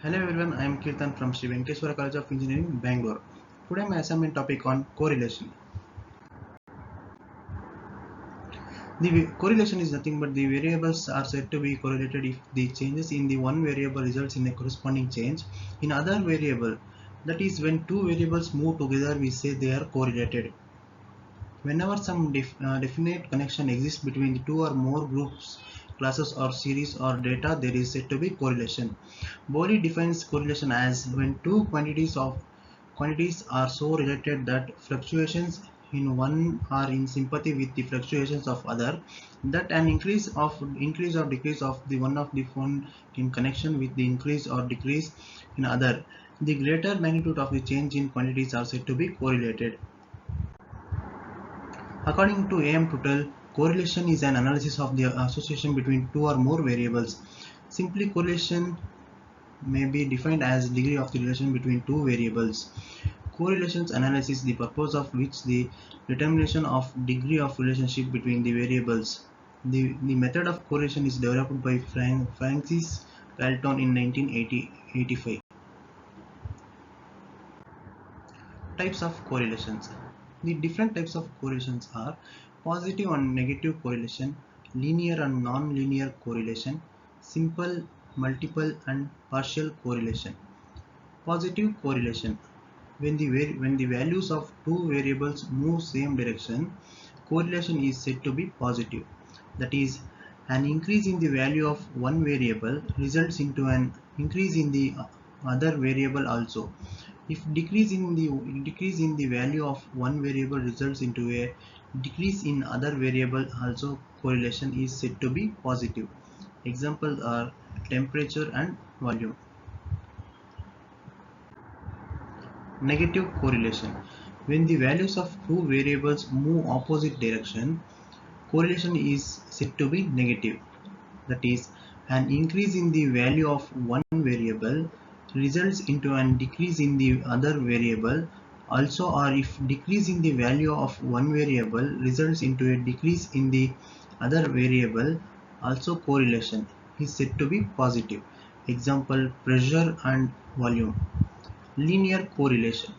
Hello everyone, I am Kirtan from Sri Venkateswara College of Engineering, Bangalore. Today my assignment topic on correlation. The correlation is nothing but the variables are said to be correlated if the changes in the one variable results in a corresponding change in other variable. That is, when two variables move together, we say they are correlated. Whenever some definite connection exists between the two or more groups, classes or series or data, there is said to be correlation. Bowley defines correlation as when two quantities are so related that fluctuations in one are in sympathy with the fluctuations of other, that an increase or decrease of the one of the one in connection with the increase or decrease in other, the greater magnitude of the change in quantities are said to be correlated. According to A.M. Tuttle, correlation is an analysis of the association between two or more variables. Simply, correlation may be defined as degree of the relation between two variables. Correlations analysis, the purpose of which the determination of degree of relationship between the variables. The method of correlation is developed by Francis Galton in 1985. Types of correlations. The different types of correlations are positive and negative correlation, linear and non-linear correlation, simple, multiple and partial correlation. Positive correlation. When the values of two variables move same direction, correlation is said to be positive. That is, an increase in the value of one variable results into an increase in the other variable also. If decrease in the value of one variable results into a decrease in other variable also, correlation is said to be positive. Examples are temperature and volume. Negative correlation. When the values of two variables move opposite direction, correlation is said to be negative. That is, an increase in the value of one variable results into an decrease in the other variable also, or if decrease in the value of one variable results into a decrease in the other variable also, correlation is said to be positive. Example, pressure and volume. Linear correlation.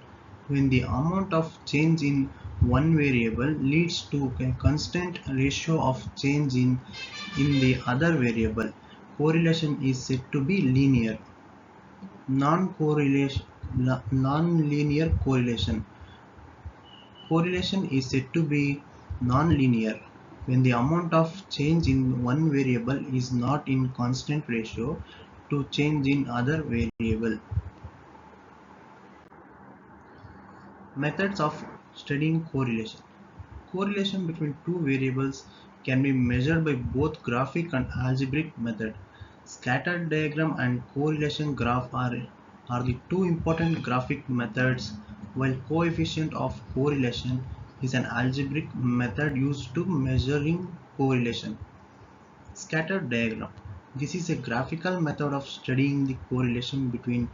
When the amount of change in one variable leads to a constant ratio of change in the other variable, correlation is said to be linear. Non-linear correlation. Correlation is said to be non-linear when the amount of change in one variable is not in constant ratio to change in other variable. Methods of studying correlation. Correlation between two variables can be measured by both graphic and algebraic method. Scatter diagram and correlation graph are the two important graphic methods, while coefficient of correlation is an algebraic method used to measuring correlation. Scatter diagram. This is a graphical method of studying the correlation between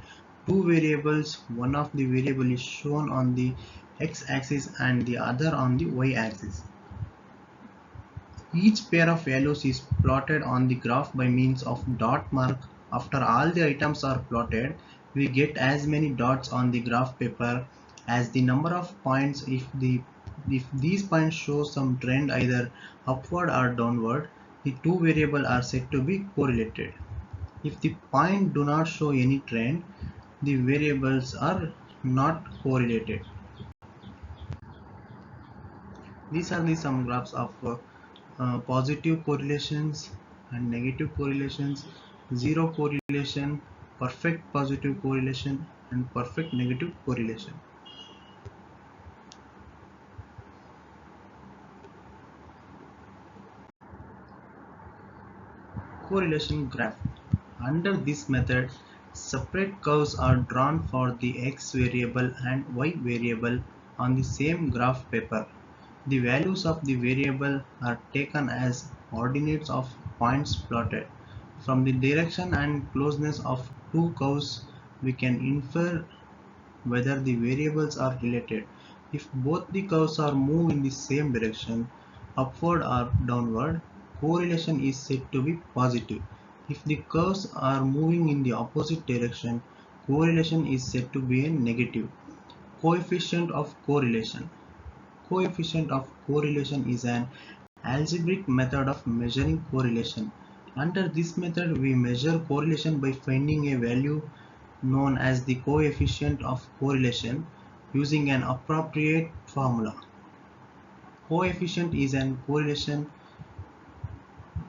two variables. One of the variable is shown on the x-axis and the other on the y-axis. Each pair of values is plotted on the graph by means of dot mark. After all the items are plotted, we get as many dots on the graph paper as the number of points. If these points show some trend either upward or downward, the two variables are said to be correlated. If the point do not show any trend, the variables are not correlated. These are the some graphs of positive correlations and negative correlations, zero correlation, perfect positive correlation and perfect negative correlation. Correlation graph. Under this method, separate curves are drawn for the x variable and y variable on the same graph paper. The values of the variable are taken as ordinates of points plotted. From the direction and closeness of two curves, we can infer whether the variables are related. If both the curves are moved in the same direction, upward or downward, correlation is said to be positive. If the curves are moving in the opposite direction, correlation is said to be a negative. Coefficient of correlation. Coefficient of correlation is an algebraic method of measuring correlation. Under this method, we measure correlation by finding a value known as the coefficient of correlation using an appropriate formula. Coefficient is an correlation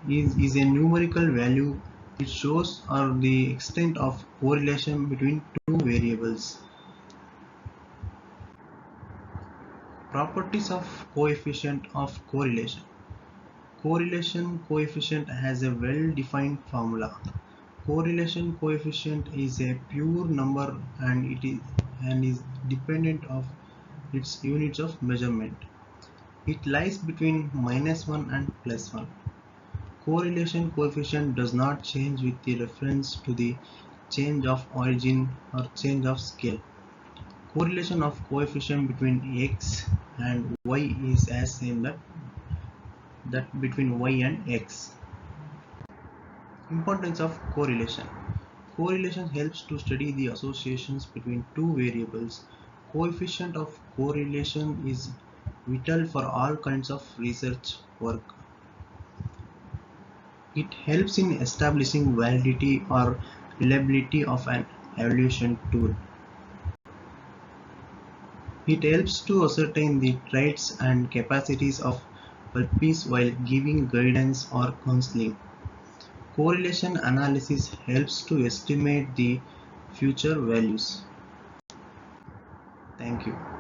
is a numerical value which shows the extent of correlation between two variables. Properties of coefficient of correlation. Correlation coefficient has a well-defined formula. Correlation coefficient is a pure number and is dependent of its units of measurement. It lies between -1 and +1. Correlation coefficient does not change with the reference to the change of origin or change of scale. Correlation of coefficient between x and y is as same that between y and x. Importance of correlation. Correlation helps to study the associations between two variables. Coefficient of correlation is vital for all kinds of research work. It helps in establishing validity or reliability of an evaluation tool. It helps to ascertain the traits and capacities of puppies while giving guidance or counseling. Correlation analysis helps to estimate the future values. Thank you.